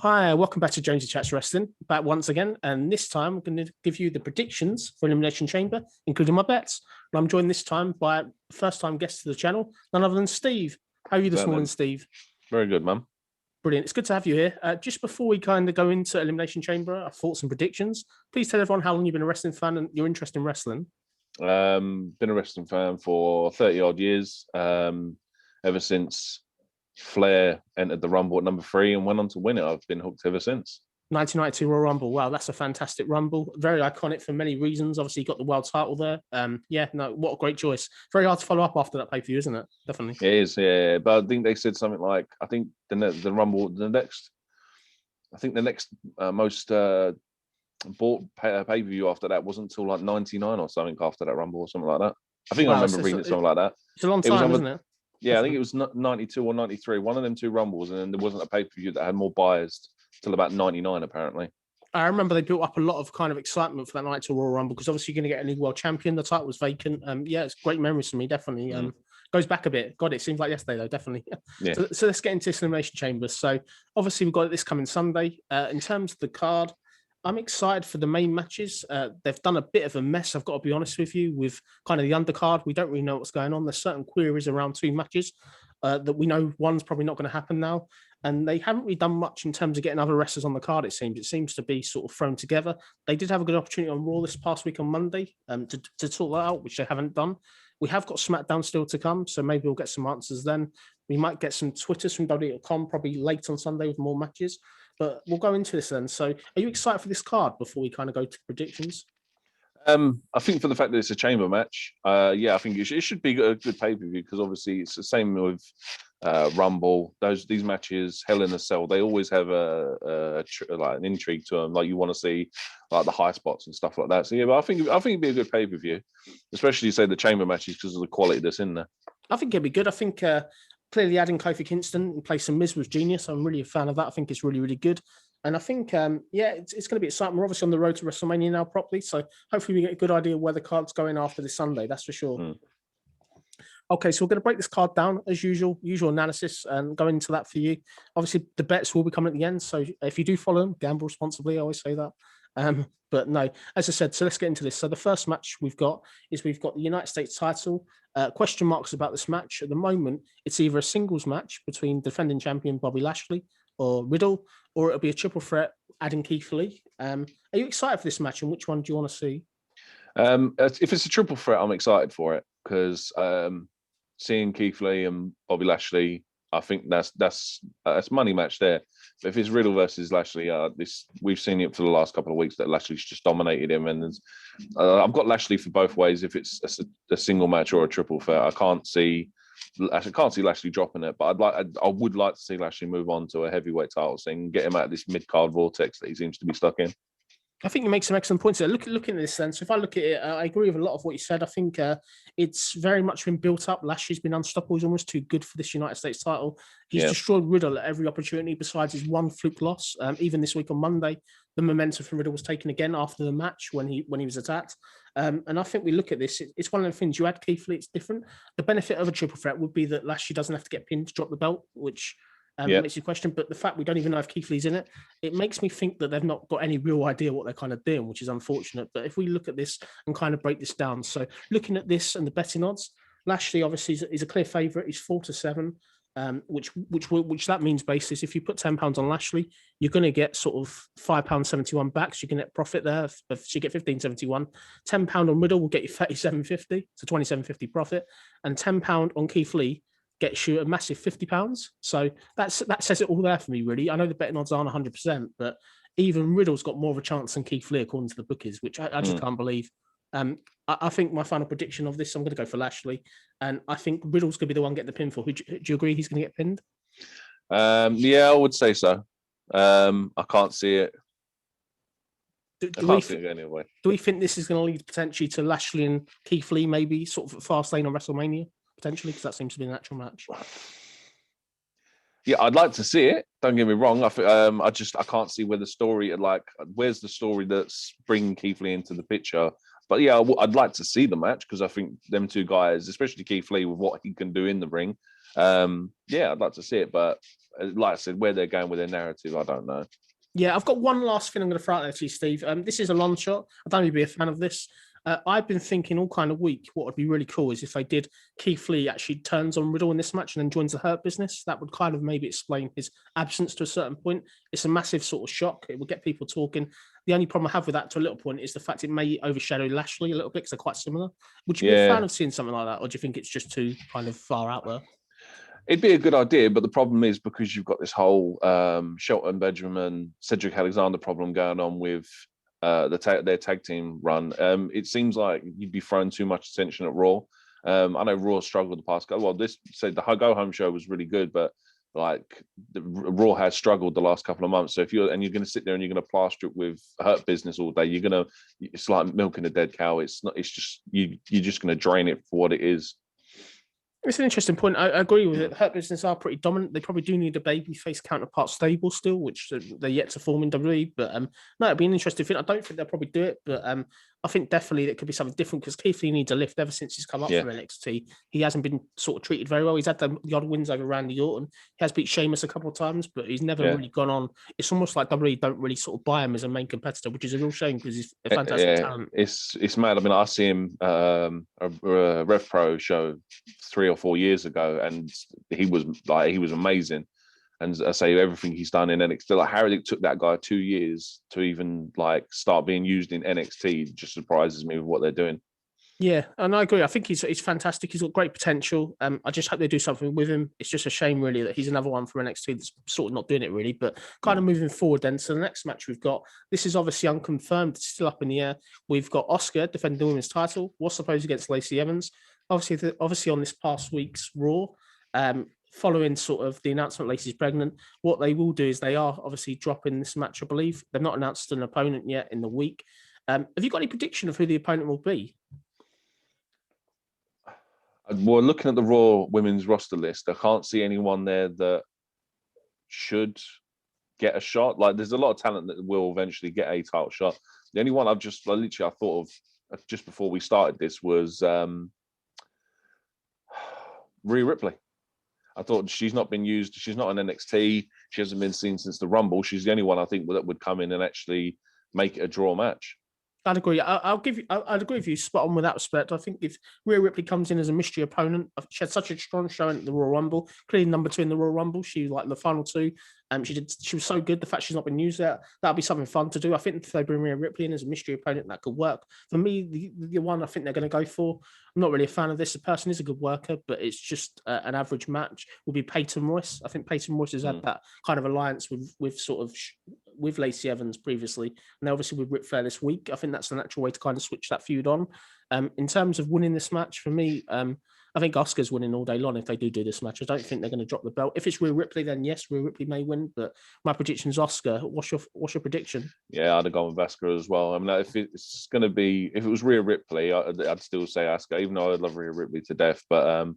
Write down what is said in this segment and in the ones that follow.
Hi, welcome back to Jonesy Chats Wrestling. Back once again, and this time I'm going to give you the predictions for Elimination Chamber, including my bets. And I'm joined this time by a first-time guest to the channel, none other than Steve. How are you this morning, Steve? Very good, man. Brilliant. It's good to have you here. Just before we kind of go into Elimination Chamber, our thoughts and predictions, please tell everyone how long you've been a wrestling fan and your interest in wrestling. Been a wrestling fan for 30-odd years, ever since Flair entered the Rumble at number 3 and went on to win it. I've been hooked ever since. 1992 Royal Rumble. Wow, that's a fantastic Rumble. Very iconic for many reasons. Obviously, you got the world title there. What a great choice. Very hard to follow up after that pay-per-view, isn't it? Definitely. It is, yeah. But I think they said something like, I think the Rumble, the next most bought pay-per-view after that wasn't until like 99 or something after that Rumble or something like that. I think I remember reading something like that. It's a long time, isn't it? Yeah, I think it was 92 or 93, one of them two Rumbles, and then there wasn't a pay-per-view that had more buyers till about 99, apparently. I remember they built up a lot of kind of excitement for that night to Royal Rumble because obviously you're going to get a new world champion. The title was vacant. It's great memories for me, definitely. Goes back a bit. God, it seems like yesterday, though, definitely. Yeah. So let's get into this Elimination Chamber. So obviously we've got this coming Sunday. In terms of the card, I'm excited for the main matches. They've done a bit of a mess, I've got to be honest with you, with kind of the undercard. We don't really know what's going on. There's certain queries around 2 matches that we know one's probably not going to happen now. And they haven't really done much in terms of getting other wrestlers on the card, it seems. It seems to be sort of thrown together. They did have a good opportunity on Raw this past week on Monday to sort that out, which they haven't done. We have got SmackDown still to come, so maybe we'll get some answers then. We might get some Twitters from WWE.com probably late on Sunday with more matches. But we'll go into this then. So are you excited for this card before we kind of go to predictions? I think for the fact that it's a chamber match, I think it should be a good pay-per-view because obviously it's the same with Rumble. These matches, Hell in a Cell, they always have like an intrigue to them. Like you want to see like the high spots and stuff like that. So yeah, but I think it'd be a good pay-per-view, especially say the chamber matches because of the quality that's in there. I think it'd be good. I think clearly adding Kofi Kingston in place of Miz was genius. I'm really a fan of that. I think it's really, really good. And I think, it's going to be exciting. We're obviously on the road to WrestleMania now properly. So hopefully we get a good idea of where the card's going after this Sunday. That's for sure. Okay, so we're going to break this card down as usual analysis and go into that for you. Obviously, the bets will be coming at the end. So if you do follow them, gamble responsibly. I always say that. But no, as I said, so let's get into this. So the first match we've got the United States title. Question marks about this match. At the moment, it's either a singles match between defending champion Bobby Lashley or Riddle, or it'll be a triple threat adding Keith Lee. Are you excited for this match, and which one do you want to see? If it's a triple threat, I'm excited for it because seeing Keith Lee and Bobby Lashley, I think that's money match there. But if it's Riddle versus Lashley, we've seen it for the last couple of weeks that Lashley's just dominated him, and I've got Lashley for both ways. If it's a single match or a triple threat, I can't see Lashley dropping it. But I would like to see Lashley move on to a heavyweight title thing, get him out of this mid card vortex that he seems to be stuck in. I think you make some excellent points there. Looking at this then, so if I look at it, I agree with a lot of what you said. I think it's very much been built up. Lashley's been unstoppable. He's almost too good for this United States title. He's destroyed Riddle at every opportunity besides his one fluke loss. Even this week on Monday, the momentum from Riddle was taken again after the match when he was attacked. And I think we look at this, it's one of the things. You add Keith Lee, it's different. The benefit of a triple threat would be that Lashley doesn't have to get pinned to drop the belt, which makes you question. But the fact we don't even know if Keith Lee's in it, it makes me think that they've not got any real idea what they're kind of doing, which is unfortunate. But if we look at this and kind of break this down, so looking at this and the betting odds, Lashley obviously is a clear favourite. He's 4-7, which that means basis. If you put £10 on Lashley, you're going to get sort of £5.71 back. So you can net profit there. So you get £15.71. £10 on Riddle will get you £37.50, so £27.50 profit, and £10 on Keith Lee gets you a massive £50. So that says it all there for me, really. I know the betting odds aren't 100%, but even Riddle's got more of a chance than Keith Lee, according to the bookies, which I just can't believe. I think my final prediction of this, I'm going to go for Lashley, and I think Riddle's going to be the one getting the pinfall. Do you agree he's going to get pinned? Yeah, I would say so. I can't see it. I can't see it anyway. Do we think this is going to lead potentially to Lashley and Keith Lee maybe sort of fast lane on WrestleMania? Potentially, because that seems to be an actual match. Yeah, I'd like to see it. Don't get me wrong. I can't see where the story, where's the story that's bringing Keith Lee into the picture. But yeah, I'd like to see the match because I think them two guys, especially Keith Lee, with what he can do in the ring, I'd like to see it. But like I said, where they're going with their narrative, I don't know. Yeah, I've got one last thing I'm going to throw out there to you, Steve. This is a long shot. I don't even be a fan of this. I've been thinking all kind of week. What would be really cool is if they did Keith Lee actually turns on Riddle in this match and then joins the Hurt Business. That would kind of maybe explain his absence to a certain point. It's a massive sort of shock. It will get people talking. The only problem I have with that to a little point is the fact it may overshadow Lashley a little bit because they're quite similar. Would you be a fan of seeing something like that, or do you think it's just too kind of far out there? It'd be a good idea, but the problem is because you've got this whole Shelton Benjamin, Cedric Alexander problem going on with their tag team run. It seems like you'd be throwing too much attention at Raw. I know Raw struggled the past couple. Well, the Go Home show was really good, but like the Raw has struggled the last couple of months. So if you're going to sit there and you're going to plaster it with Hurt Business all day, it's like milking a dead cow. It's not. It's just you're just going to drain it for what it is. It's an interesting point. I agree with it. Hurt Business are pretty dominant. They probably do need a babyface counterpart stable still, which they're yet to form in WWE. But no, it'd be an interesting thing. I don't think they'll probably do it, but I think definitely it could be something different because Keith Lee needs a lift ever since he's come up from NXT. He hasn't been sort of treated very well. He's had the odd wins over Randy Orton. He has beat Sheamus a couple of times, but he's never really gone on. It's almost like WWE don't really sort of buy him as a main competitor, which is a real shame because he's a fantastic talent. It's mad. I mean, I see him a Rev Pro show 3 or 4 years ago, and he was amazing. And I say everything he's done in NXT, like Harrick took that guy 2 years to even like start being used in NXT. It just surprises me with what they're doing. Yeah, and I agree. I think he's fantastic. He's got great potential. I just hope they do something with him. It's just a shame, really, that he's another one from NXT that's sort of not doing it, really. But kind of moving forward then. So the next match we've got, this is obviously unconfirmed. It's still up in the air. We've got Asuka defending the women's title. Was supposed against Lacey Evans. Obviously on this past week's Raw, following sort of the announcement Lacey's pregnant, what they will do is they are obviously dropping this match, I believe. They've not announced an opponent yet in the week. Have you got any prediction of who the opponent will be? Well, looking at the Raw women's roster list, I can't see anyone there that should get a shot. Like, there's a lot of talent that will eventually get a title shot. The only one I thought of just before we started this was Rhea Ripley. I thought she's not been used. She's not in NXT. She hasn't been seen since the Rumble. She's the only one I think that would come in and actually make it a draw match. I'd agree. I'd agree with you spot on with that respect. I think if Rhea Ripley comes in as a mystery opponent, she had such a strong showing at the Royal Rumble, clearly number 2 in the Royal Rumble. She was like the final 2. She was so good. The fact she's not been used there, that'll be something fun to do. I think if they bring Rhea Ripley in as a mystery opponent, that could work. For me, the one I think they're going to go for, I'm not really a fan of this. The person is a good worker, but it's just an average match, will be Peyton Royce. I think Peyton Royce has had that kind of alliance with Lacey Evans previously, and obviously with Ric Flair this week. I think that's the natural way to kind of switch that feud on. In terms of winning this match, for me, I think Asuka's winning all day long if they do this match. I don't think they're going to drop the belt. If it's Rhea Ripley, then yes, Rhea Ripley may win, but my prediction is Asuka. What's your prediction? Yeah, I'd have gone with Asuka as well. I mean, if it was Rhea Ripley, I'd still say Asuka, even though I love Rhea Ripley to death. But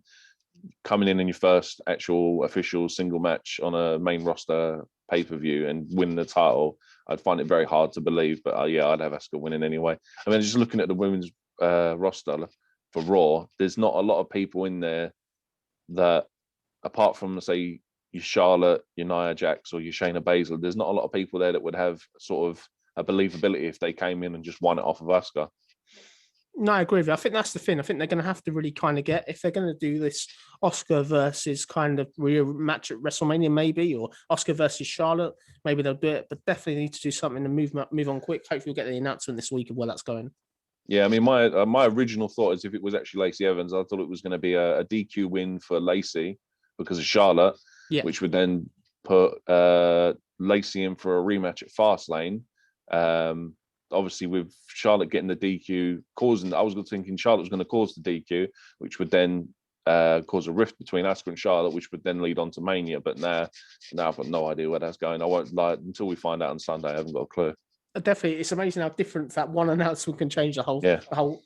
coming in your first actual official single match on a main roster pay-per-view and winning the title, I'd find it very hard to believe. But I'd have Asuka winning anyway. I mean, just looking at the women's roster for Raw, there's not a lot of people in there that, apart from, say, your Charlotte, your Nia Jax, or your Shayna Baszler, there's not a lot of people there that would have sort of a believability if they came in and just won it off of Asuka. No, I agree with you. I think that's the thing. I think they're going to have to really kind of get, if they're going to do this Asuka versus kind of real match at WrestleMania, maybe, or Asuka versus Charlotte, maybe they'll do it, but definitely need to do something to move on quick. Hopefully we'll get the announcement this week of where that's going. Yeah, I mean, my original thought is if it was actually Lacey Evans, I thought it was going to be a DQ win for Lacey because of Charlotte, which would then put Lacey in for a rematch at Fastlane. Obviously, with Charlotte getting the DQ, I was thinking Charlotte was going to cause the DQ, which would then cause a rift between Asuka and Charlotte, which would then lead on to Mania. But now I've got no idea where that's going. I won't lie until we find out on Sunday. I haven't got a clue. Definitely, it's amazing how different that one announcement can change the whole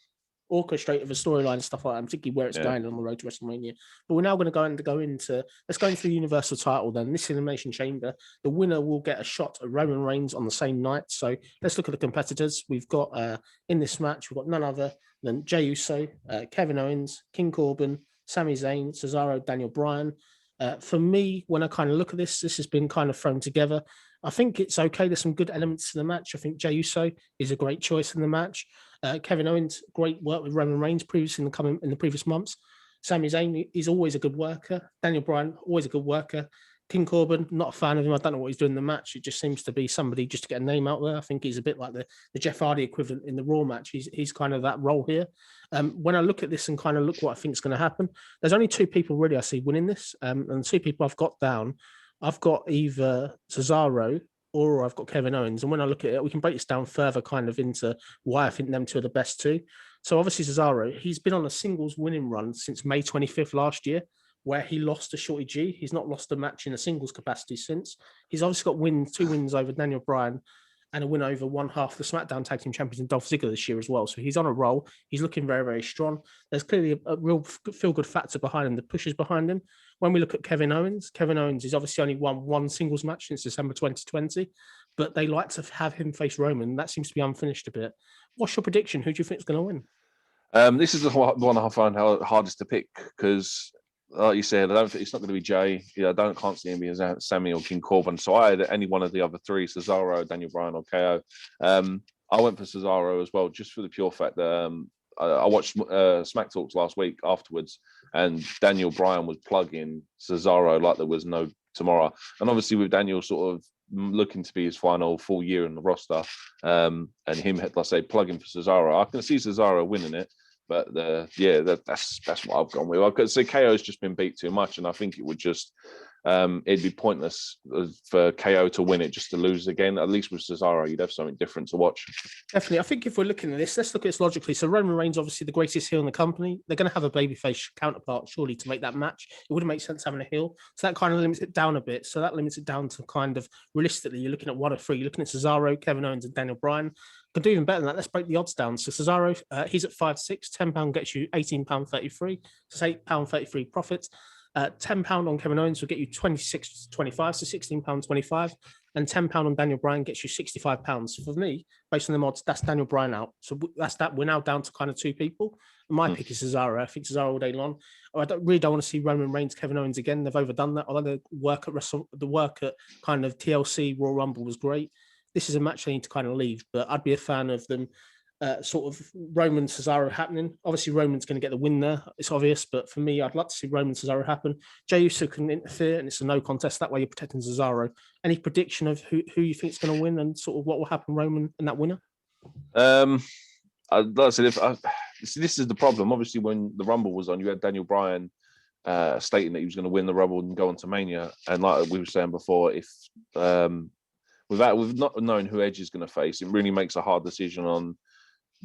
orchestrate of a storyline and stuff like that, particularly where it's going on the road to WrestleMania. But we're now going to go into let's go into the Universal title then. This Elimination Chamber, the winner will get a shot at Roman Reigns on the same night. So let's look at the competitors. We've got in this match, we've got none other than Jey Uso, Kevin Owens, King Corbin, Sami Zayn, Cesaro, Daniel Bryan. For me, when I kind of look at this has been kind of thrown together. I think it's okay. There's some good elements to the match. I think Jey Uso is a great choice in the match. Kevin Owens, great work with Roman Reigns previously in the previous months. Sami Zayn is always a good worker. Daniel Bryan, always a good worker. King Corbin, not a fan of him. I don't know what he's doing in the match. It just seems to be somebody just to get a name out there. I think he's a bit like the Jeff Hardy equivalent in the Raw match. He's kind of that role here. When I look at this and kind of look what I think is going to happen, there's only two people really I see winning this. And two people I've got down. I've got either Cesaro or I've got Kevin Owens. And when I look at it, we can break this down further kind of into why I think them two are the best two. So obviously Cesaro, he's been on a singles winning run since May 25th last year, where he lost to Shorty G. He's not lost a match in a singles capacity since. He's obviously got two wins over Daniel Bryan and a win over one half the SmackDown Tag Team Champions in Dolph Ziggler this year as well. So he's on a roll. He's looking very, very strong. There's clearly a real feel-good factor behind him, the pushes behind him. When we look at Kevin Owens has obviously only won one singles match since December 2020, but they like to have him face Roman. That seems to be unfinished a bit. What's your prediction? Who do you think is going to win? This is the one I find hardest to pick because, like you said, I don't think it's not going to be Jey. Can't see him being Sami or King Corbin. So I had any one of the other three: Cesaro, Daniel Bryan, or KO. I went for Cesaro as well, just for the pure fact that I watched Smack Talks last week afterwards, and Daniel Bryan was plugging Cesaro like there was no tomorrow. And obviously, with Daniel sort of looking to be his final full year in the roster, and him, let's say, plugging for Cesaro, I can see Cesaro winning it. But that's what I've gone with. Because KO's just been beat too much, and I think it would just it'd be pointless for KO to win it just to lose again. At least with Cesaro, you'd have something different to watch. Definitely. I think if we're looking at this, let's look at this logically. So Roman Reigns, obviously the greatest heel in the company. They're going to have a babyface counterpart, surely, to make that match. It wouldn't make sense having a heel. So that kind of limits it down a bit. So that limits it down to kind of realistically, you're looking at one of three. You're looking at Cesaro, Kevin Owens, and Daniel Bryan. Can do even better than that. Let's break the odds down. So Cesaro, he's at 5'6", £10 gets you £18.33. So £8.33 profits. £10 on Kevin Owens will get you £26.25, so £16.25, and £10 on Daniel Bryan gets you £65. So for me, based on the odds, that's Daniel Bryan out. So that's that. We're now down to kind of two people. My pick is Cesaro. I think Cesaro all day long. I don't want to see Roman Reigns, Kevin Owens again. They've overdone that. Although the work at kind of TLC Royal Rumble was great. This is a match they need to kind of leave, but I'd be a fan of them. Sort of Roman Cesaro happening. Obviously, Roman's going to get the win there. It's obvious, but for me, I'd like to see Roman Cesaro happen. Jey Uso can interfere, and it's a no contest. That way, you're protecting Cesaro. Any prediction of who you think is going to win and sort of what will happen, Roman and that winner? Like I said, this is the problem. Obviously, when the Rumble was on, you had Daniel Bryan stating that he was going to win the Rumble and go on to Mania. And like we were saying before, if with not knowing who Edge is going to face, it really makes a hard decision on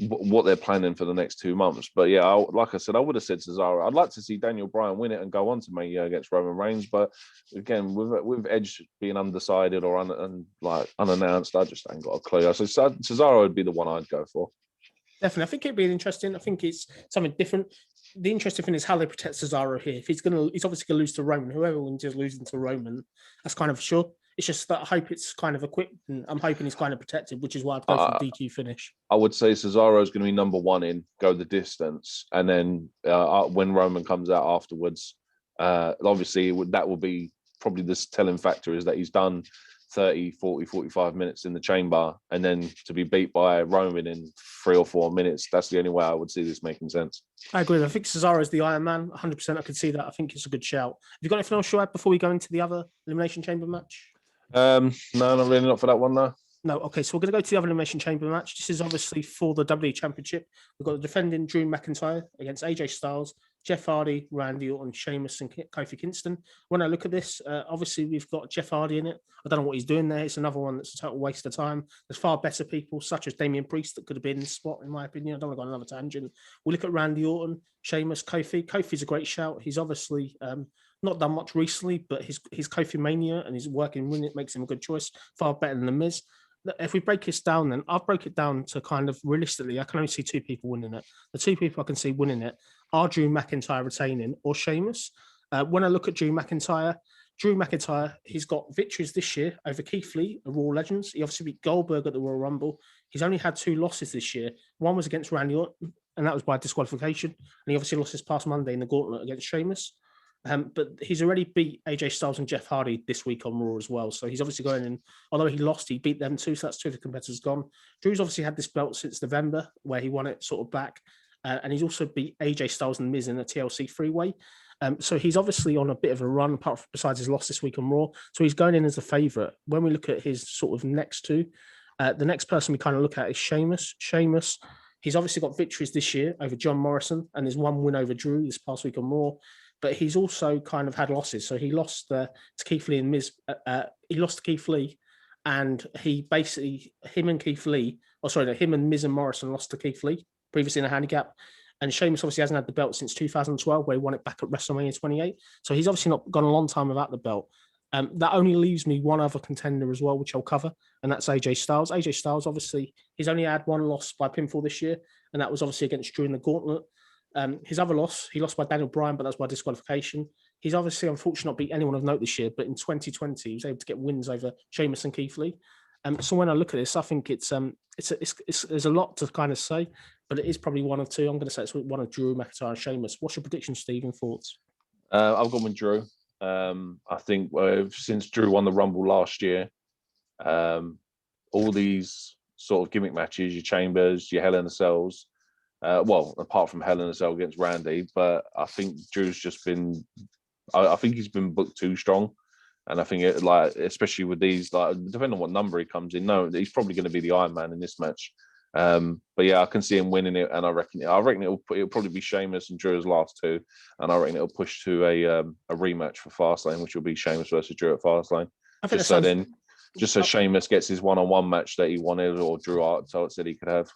what they're planning for the next 2 months. But yeah, like I said, I would have said Cesaro. I'd like to see Daniel Bryan win it and go on to Mania against Roman Reigns. But again, with Edge being undecided or unannounced, I just ain't got a clue. So Cesaro would be the one I'd go for. Definitely. I think it'd be interesting. I think it's something different. The interesting thing is how they protect Cesaro here. If he's obviously going to lose to Roman. Whoever wins is losing to Roman. That's kind of sure. It's just that I hope it's kind of equipped, and I'm hoping he's kind of protected, which is why I'd go for the DQ finish. I would say Cesaro is going to be number one in, go the distance, and then when Roman comes out afterwards, obviously that will be probably the telling factor is that he's done 30, 40, 45 minutes in the chamber, and then to be beat by Roman in 3 or 4 minutes, that's the only way I would see this making sense. I agree. I think Cesaro is the Iron Man, 100%. I could see that. I think it's a good shout. Have you got anything else to add before we go into the other Elimination Chamber match? No, not really, not for that one, no. No, okay, so we're going to go to the other Elimination Chamber match. This is obviously for the WWE Championship. We've got the defending Drew McIntyre against AJ Styles, Jeff Hardy, Randy Orton, Sheamus, and Kofi Kingston. When I look at this, obviously we've got Jeff Hardy in it. I don't know what he's doing there. It's another one that's a total waste of time. There's far better people, such as Damian Priest, that could have been in this spot, in my opinion. I don't want to go on another tangent. We look at Randy Orton, Sheamus, Kofi. Kofi's a great shout. He's obviously not done much recently, but his Kofi Mania and his work in winning it makes him a good choice. Far better than The Miz. if we break this down, then I've broke it down to kind of realistically, I can only see two people winning it. The two people I can see winning it are Drew McIntyre retaining or Sheamus. When I look at Drew McIntyre, he's got victories this year over Keith Lee, a Raw Legends. He obviously beat Goldberg at the Royal Rumble. He's only had 2 losses this year. One was against Randy Orton, and that was by disqualification. And he obviously lost his past Monday in the gauntlet against Sheamus. But he's already beat AJ Styles and Jeff Hardy this week on Raw as well. So he's obviously going in. Although he lost, he beat them too. So that's 2 of the competitors gone. Drew's obviously had this belt since November, where he won it sort of back. And he's also beat AJ Styles and Miz in the TLC 3-way. So he's obviously on a bit of a run, besides his loss this week on Raw. So he's going in as a favourite. When we look at his sort of next two, the next person we kind of look at is Sheamus. Sheamus, he's obviously got victories this year over John Morrison, and there's 1 win over Drew this past week on Raw. But he's also kind of had losses. So he lost to Keith Lee and Miz. He lost to Keith Lee, and him and Miz and Morrison lost to Keith Lee previously in a handicap. And Sheamus obviously hasn't had the belt since 2012, where he won it back at WrestleMania 28. So he's obviously not gone a long time without the belt. That only leaves me one other contender as well, which I'll cover, and that's AJ Styles. AJ Styles, obviously, he's only had 1 loss by pinfall this year, and that was obviously against Drew in the gauntlet. His other loss, he lost by Daniel Bryan, but that's by disqualification. He's obviously, unfortunately, not beat anyone of note this year, but in 2020, he was able to get wins over Sheamus and Keith Lee. So when I look at this, I think it's there's a lot to kind of say, but it is probably one of 2. I'm going to say it's one of Drew McIntyre and Sheamus. What's your prediction, Steve, and thoughts? I've gone with Drew. I think since Drew won the Rumble last year, all these sort of gimmick matches, your Chambers, your Hell in a Cells, well, apart from Hell in a Cell against Randy, but I think Drew's just been, I think he's been booked too strong. And I think it, like, especially with these, like, depending on what number he comes in, no, he's probably going to be the Iron Man in this match. But yeah, I can see him winning it, and I reckon it'll probably be Sheamus and Drew's last 2, and I reckon it'll push to a rematch for Fastlane, which will be Sheamus versus Drew at Fastlane. Just so Sheamus gets his one-on-one match that he wanted, or Drew said he could have.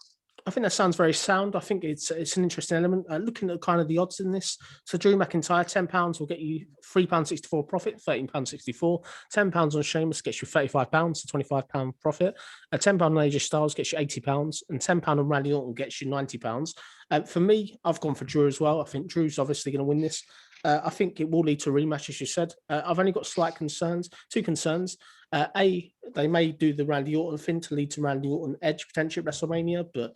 I think that sounds very sound. I think it's an interesting element. Looking at kind of the odds in this, so Drew McIntyre, £10 will get you £3.64 profit, £13.64. £10 on Sheamus gets you £35, so £25 profit. £10 on AJ Styles gets you £80, and £10 on Randy Orton gets you £90. For me, I've gone for Drew as well. I think Drew's obviously going to win this. I think it will lead to a rematch, as you said. I've only got two concerns. They may do the Randy Orton thing to lead to Randy Orton Edge potentially at WrestleMania, but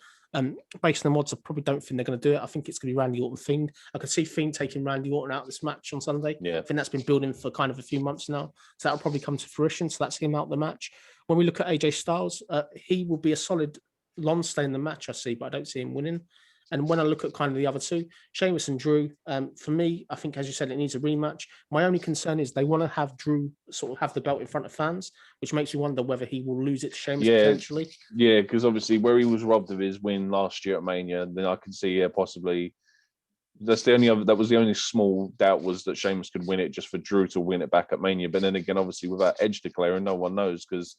based on the odds, I probably don't think they're going to do it. I think it's going to be Randy Orton Fiend. I could see Fiend taking Randy Orton out of this match on Sunday. Yeah. I think that's been building for kind of a few months now. So that'll probably come to fruition. So that's him out the match. When we look at AJ Styles, he will be a solid long stay in the match, I see, but I don't see him winning. And when I look at kind of the other 2, Sheamus and Drew, for me, I think, as you said, it needs a rematch. My only concern is they want to have Drew sort of have the belt in front of fans, which makes me wonder whether he will lose it to Sheamus potentially. Yeah, because obviously where he was robbed of his win last year at Mania, then I can see possibly that was the only small doubt, was that Sheamus could win it just for Drew to win it back at Mania. But then again, obviously without Edge declaring, no one knows, because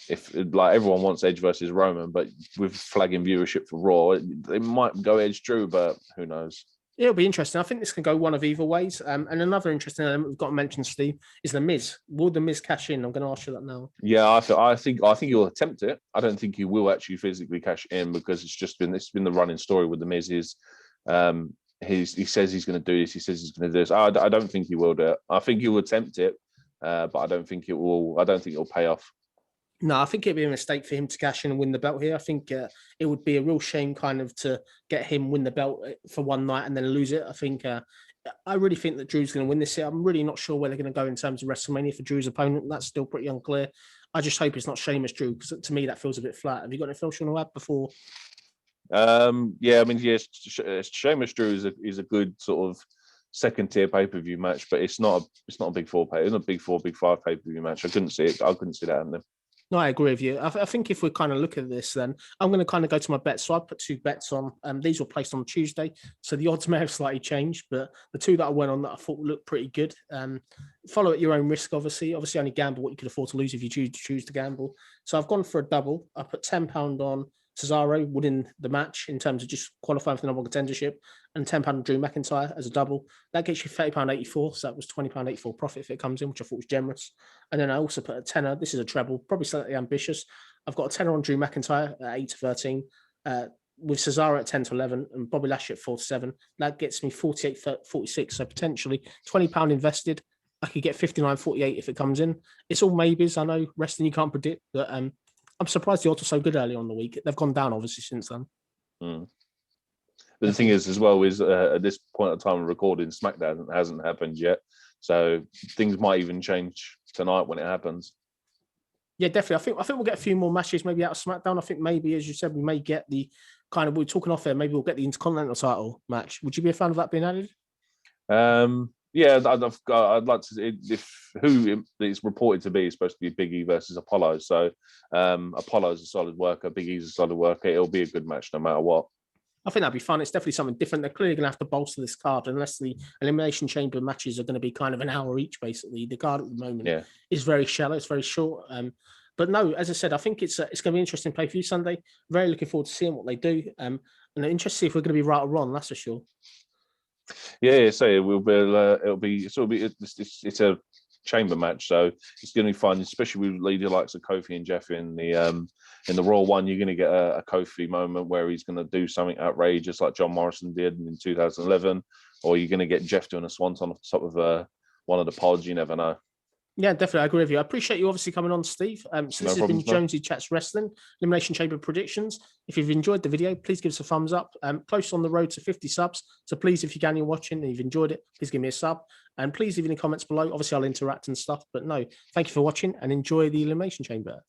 if like everyone wants Edge versus Roman, but with flagging viewership for Raw, they might go Edge Drew, but who knows? It'll be interesting. I think this can go one of either ways. And another interesting element we've got to mention, Steve, is the Miz. Will the Miz cash in? I'm going to ask you that now. Yeah, I think he'll attempt it. I don't think he will actually physically cash in, because it's been the running story with the Miz is he says he's going to do this. He says he's going to do this. I don't think he will do it. I think he will attempt it, but I don't think it will. I don't think it'll pay off. No, I think it'd be a mistake for him to cash in and win the belt here. I think it would be a real shame kind of to get him win the belt for one night and then lose it. I really think that Drew's going to win this here. I'm really not sure where they're going to go in terms of WrestleMania for Drew's opponent. That's still pretty unclear. I just hope it's not Sheamus Drew, because to me that feels a bit flat. Have you got anything else you want to add before? Sheamus Drew is a good sort of second tier pay-per-view match, but it's not a big 4 pay. It's not a big 4, big 5 pay-per-view match. I couldn't see it. I couldn't see that happening. No, I agree with you. I think if we kind of look at this, then I'm going to kind of go to my bets. So I put 2 bets on. These were placed on Tuesday, so the odds may have slightly changed, but the 2 that I went on that I thought looked pretty good. Follow at your own risk, obviously. Obviously, only gamble what you could afford to lose if you choose to gamble. So I've gone for a double. I put £10 on Cesaro winning the match in terms of just qualifying for the number one contendership, and £10 on Drew McIntyre as a double. That gets you £30.84, so that was £20.84 profit if it comes in, which I thought was generous. And then I also put a tenner. This is a treble, probably slightly ambitious. I've got a tenner on Drew McIntyre at 8-13, with Cesaro at 10-11 and Bobby Lashley at 4-7. That gets me 48-46. So potentially £20 invested. I could get 59-48 if it comes in. It's all maybes. I know wrestling you can't predict, but I'm surprised the odds were so good early on the week. They've gone down obviously since then. But the thing is, as well, is at this point of time of recording, SmackDown hasn't happened yet, so things might even change tonight when it happens. Yeah, definitely. I think we'll get a few more matches maybe out of SmackDown. I think maybe, as you said, we may get the kind of, we're talking off there, maybe we'll get the Intercontinental title match. Would you be a fan of that being added? Yeah, I'd like to. If who it's reported to be is supposed to be Big E versus Apollo, so Apollo's a solid worker, Big E's a solid worker. It'll be a good match no matter what. I think that'd be fun. It's definitely something different. They're clearly going to have to bolster this card unless the Elimination Chamber matches are going to be kind of an hour each, basically. The card at the moment is very shallow. It's very short. But no, as I said, I think it's going to be an interesting pay-per-view Sunday. Very looking forward to seeing what they do. And I'm interested to see if we're going to be right or wrong, that's for sure. Yeah, so it's a chamber match, so it's going to be fun, especially with leader likes of Kofi and Jeff in the Raw one. You're going to get a Kofi moment where he's going to do something outrageous like John Morrison did in 2011, or you're going to get Jeff doing a swanton off the top of one of the pods. You never know. Yeah, definitely. I agree with you. I appreciate you obviously coming on, Steve. So this has been Jonesy Chats Wrestling, Elimination Chamber predictions. If you've enjoyed the video, please give us a thumbs up. Close on the road to 50 subs. So please, if you're watching and you've enjoyed it, please give me a sub. And please leave any comments below. Obviously, I'll interact and stuff. But no, thank you for watching and enjoy the Elimination Chamber.